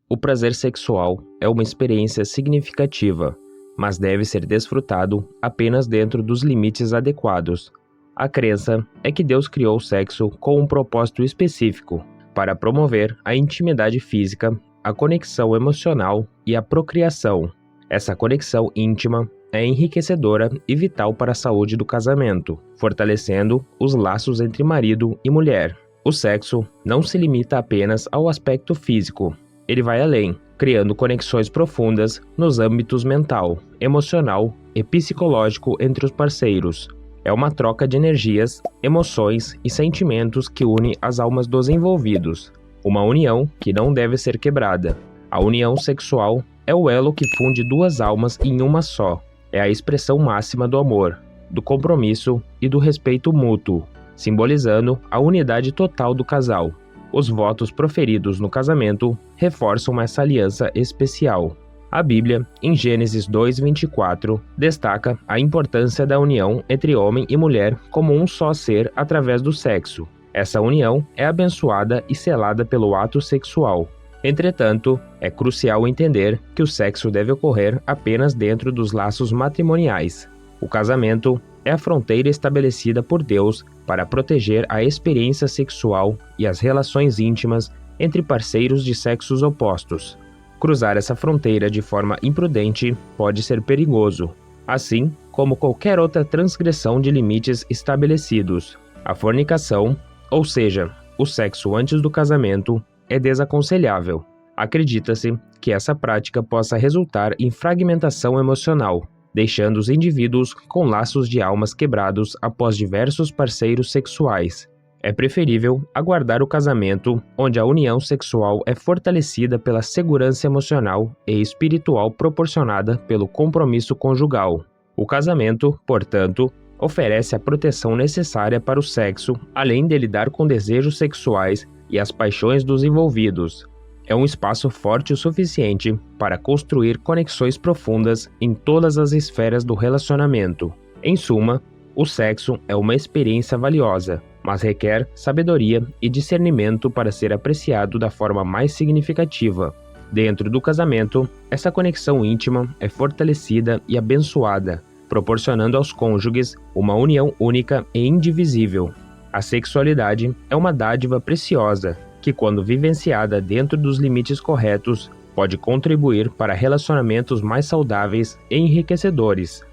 O prazer sexual é uma experiência significativa, mas deve ser desfrutado apenas dentro dos limites adequados. A crença é que Deus criou o sexo com um propósito específico, para promover a intimidade física, a conexão emocional e a procriação. Essa conexão íntima é enriquecedora e vital para a saúde do casamento, fortalecendo os laços entre marido e mulher. O sexo não se limita apenas ao aspecto físico. Ele vai além, criando conexões profundas nos âmbitos mental, emocional e psicológico entre os parceiros. É uma troca de energias, emoções e sentimentos que une as almas dos envolvidos. Uma união que não deve ser quebrada. A união sexual é o elo que funde duas almas em uma só. É a expressão máxima do amor, do compromisso e do respeito mútuo, simbolizando a unidade total do casal. Os votos proferidos no casamento reforçam essa aliança especial. A Bíblia, em Gênesis 2:24, destaca a importância da união entre homem e mulher como um só ser através do sexo. Essa união é abençoada e selada pelo ato sexual. Entretanto, é crucial entender que o sexo deve ocorrer apenas dentro dos laços matrimoniais. O casamento é a fronteira estabelecida por Deus para proteger a experiência sexual e as relações íntimas entre parceiros de sexos opostos. Cruzar essa fronteira de forma imprudente pode ser perigoso, assim como qualquer outra transgressão de limites estabelecidos. A fornicação, ou seja, o sexo antes do casamento, é desaconselhável. Acredita-se que essa prática possa resultar em fragmentação emocional, deixando os indivíduos com laços de almas quebrados após diversos parceiros sexuais. É preferível aguardar o casamento, onde a união sexual é fortalecida pela segurança emocional e espiritual proporcionada pelo compromisso conjugal. O casamento, portanto, oferece a proteção necessária para o sexo, além de lidar com desejos sexuais e as paixões dos envolvidos. É um espaço forte o suficiente para construir conexões profundas em todas as esferas do relacionamento. Em suma, o sexo é uma experiência valiosa, mas requer sabedoria e discernimento para ser apreciado da forma mais significativa. Dentro do casamento, essa conexão íntima é fortalecida e abençoada, proporcionando aos cônjuges uma união única e indivisível. A sexualidade é uma dádiva preciosa, que, quando vivenciada dentro dos limites corretos, pode contribuir para relacionamentos mais saudáveis e enriquecedores.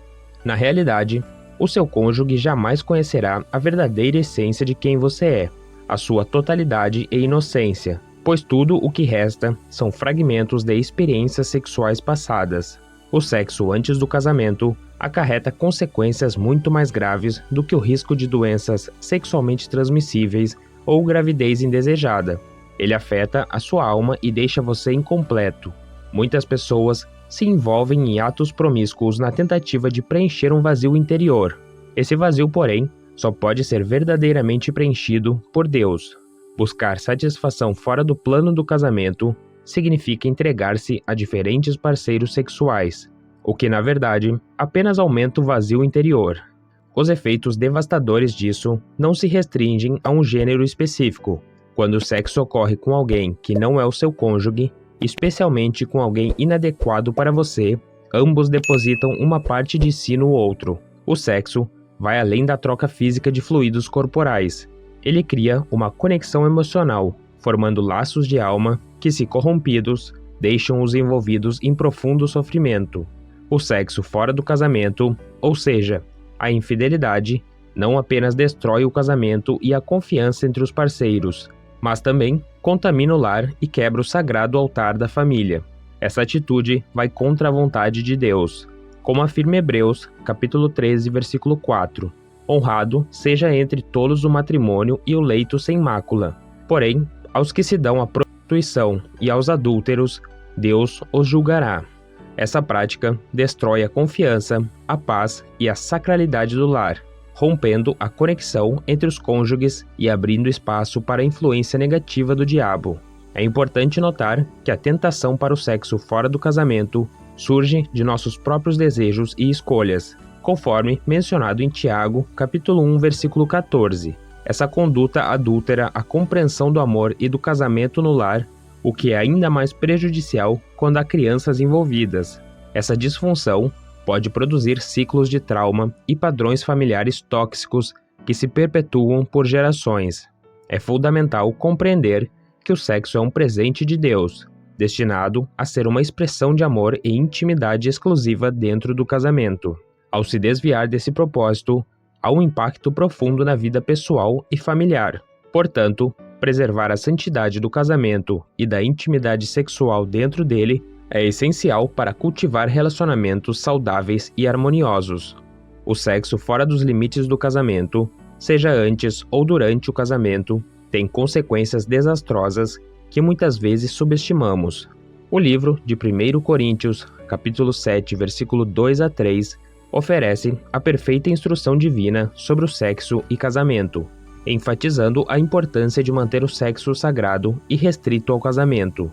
Na realidade, o seu cônjuge jamais conhecerá a verdadeira essência de quem você é, a sua totalidade e inocência, pois tudo o que resta são fragmentos de experiências sexuais passadas. O sexo antes do casamento acarreta consequências muito mais graves do que o risco de doenças sexualmente transmissíveis ou gravidez indesejada. Ele afeta a sua alma e deixa você incompleto. Muitas pessoas se envolvem em atos promíscuos na tentativa de preencher um vazio interior. Esse vazio, porém, só pode ser verdadeiramente preenchido por Deus. Buscar satisfação fora do plano do casamento significa entregar-se a diferentes parceiros sexuais, o que, na verdade, apenas aumenta o vazio interior. Os efeitos devastadores disso não se restringem a um gênero específico. Quando o sexo ocorre com alguém que não é o seu cônjuge, especialmente com alguém inadequado para você, ambos depositam uma parte de si no outro. O sexo vai além da troca física de fluidos corporais. Ele cria uma conexão emocional, formando laços de alma que, se corrompidos, deixam os envolvidos em profundo sofrimento. O sexo fora do casamento, ou seja, a infidelidade, não apenas destrói o casamento e a confiança entre os parceiros, mas também contamina o lar e quebra o sagrado altar da família. Essa atitude vai contra a vontade de Deus. Como afirma Hebreus, capítulo 13, versículo 4. Honrado seja entre todos o matrimônio e o leito sem mácula. Porém, aos que se dão à prostituição e aos adúlteros, Deus os julgará. Essa prática destrói a confiança, a paz e a sacralidade do lar, rompendo a conexão entre os cônjuges e abrindo espaço para a influência negativa do diabo. É importante notar que a tentação para o sexo fora do casamento surge de nossos próprios desejos e escolhas, conforme mencionado em Tiago, capítulo 1, versículo 14. Essa conduta adúltera a compreensão do amor e do casamento no lar, o que é ainda mais prejudicial quando há crianças envolvidas. Essa disfunção pode produzir ciclos de trauma e padrões familiares tóxicos que se perpetuam por gerações. É fundamental compreender que o sexo é um presente de Deus, destinado a ser uma expressão de amor e intimidade exclusiva dentro do casamento. Ao se desviar desse propósito, há um impacto profundo na vida pessoal e familiar. Portanto, preservar a santidade do casamento e da intimidade sexual dentro dele é essencial para cultivar relacionamentos saudáveis e harmoniosos. O sexo fora dos limites do casamento, seja antes ou durante o casamento, tem consequências desastrosas que muitas vezes subestimamos. O livro de 1 Coríntios, capítulo 7, versículo 2 a 3, oferece a perfeita instrução divina sobre o sexo e casamento, enfatizando a importância de manter o sexo sagrado e restrito ao casamento.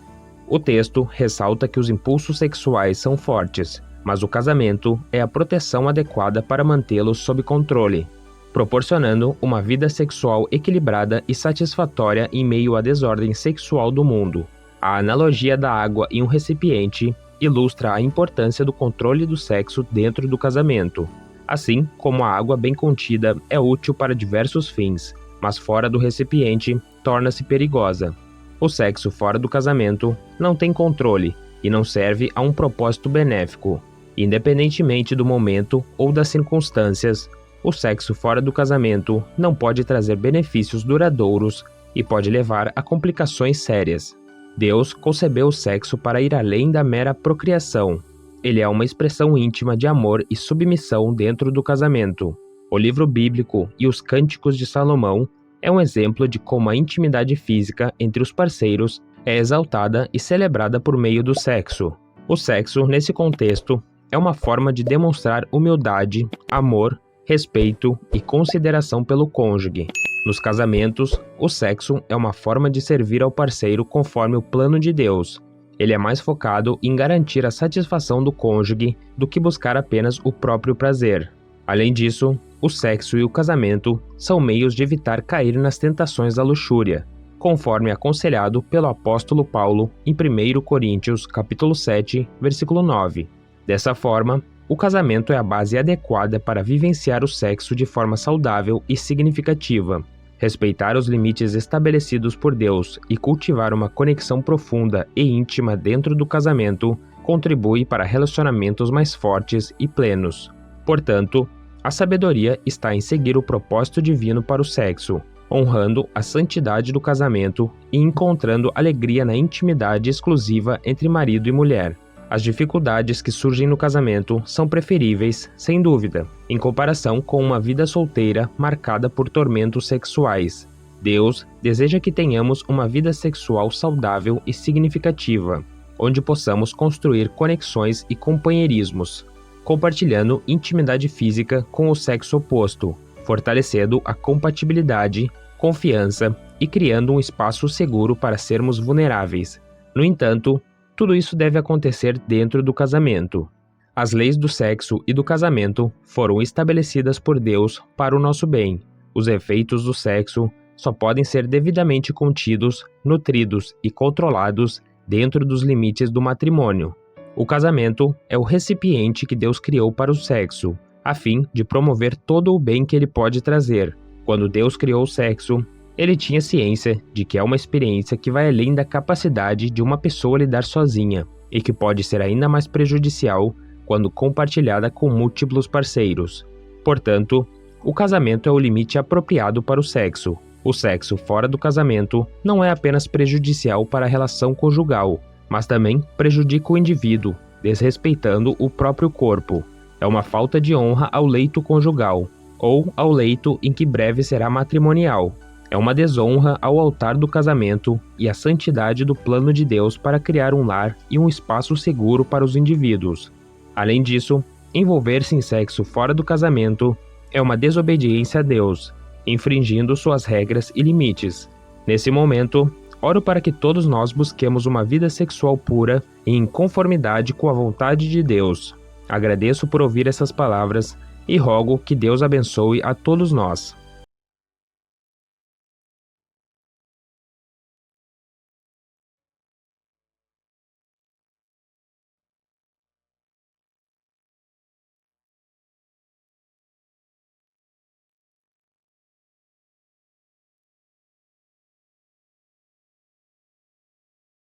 O texto ressalta que os impulsos sexuais são fortes, mas o casamento é a proteção adequada para mantê-los sob controle, proporcionando uma vida sexual equilibrada e satisfatória em meio à desordem sexual do mundo. A analogia da água em um recipiente ilustra a importância do controle do sexo dentro do casamento. Assim como a água bem contida é útil para diversos fins, mas fora do recipiente torna-se perigosa. O sexo fora do casamento não tem controle e não serve a um propósito benéfico. Independentemente do momento ou das circunstâncias, o sexo fora do casamento não pode trazer benefícios duradouros e pode levar a complicações sérias. Deus concebeu o sexo para ir além da mera procriação. Ele é uma expressão íntima de amor e submissão dentro do casamento. O livro bíblico e os Cânticos de Salomão é um exemplo de como a intimidade física entre os parceiros é exaltada e celebrada por meio do sexo. O sexo, nesse contexto, é uma forma de demonstrar humildade, amor, respeito e consideração pelo cônjuge. Nos casamentos, o sexo é uma forma de servir ao parceiro conforme o plano de Deus. Ele é mais focado em garantir a satisfação do cônjuge do que buscar apenas o próprio prazer. Além disso, o sexo e o casamento são meios de evitar cair nas tentações da luxúria, conforme aconselhado pelo apóstolo Paulo em 1 Coríntios, capítulo 7, versículo 9. Dessa forma, o casamento é a base adequada para vivenciar o sexo de forma saudável e significativa. Respeitar os limites estabelecidos por Deus e cultivar uma conexão profunda e íntima dentro do casamento contribui para relacionamentos mais fortes e plenos. Portanto, a sabedoria está em seguir o propósito divino para o sexo, honrando a santidade do casamento e encontrando alegria na intimidade exclusiva entre marido e mulher. As dificuldades que surgem no casamento são preferíveis, sem dúvida, em comparação com uma vida solteira marcada por tormentos sexuais. Deus deseja que tenhamos uma vida sexual saudável e significativa, onde possamos construir conexões e companheirismos, compartilhando intimidade física com o sexo oposto, fortalecendo a compatibilidade, confiança e criando um espaço seguro para sermos vulneráveis. No entanto, tudo isso deve acontecer dentro do casamento. As leis do sexo e do casamento foram estabelecidas por Deus para o nosso bem. Os efeitos do sexo só podem ser devidamente contidos, nutridos e controlados dentro dos limites do matrimônio. O casamento é o recipiente que Deus criou para o sexo, a fim de promover todo o bem que ele pode trazer. Quando Deus criou o sexo, ele tinha ciência de que é uma experiência que vai além da capacidade de uma pessoa lidar sozinha e que pode ser ainda mais prejudicial quando compartilhada com múltiplos parceiros. Portanto, o casamento é o limite apropriado para o sexo. O sexo fora do casamento não é apenas prejudicial para a relação conjugal, mas também prejudica o indivíduo, desrespeitando o próprio corpo. É uma falta de honra ao leito conjugal, ou ao leito em que breve será matrimonial. É uma desonra ao altar do casamento e à santidade do plano de Deus para criar um lar e um espaço seguro para os indivíduos. Além disso, envolver-se em sexo fora do casamento é uma desobediência a Deus, infringindo suas regras e limites. Nesse momento, oro para que todos nós busquemos uma vida sexual pura e em conformidade com a vontade de Deus. Agradeço por ouvir essas palavras e rogo que Deus abençoe a todos nós.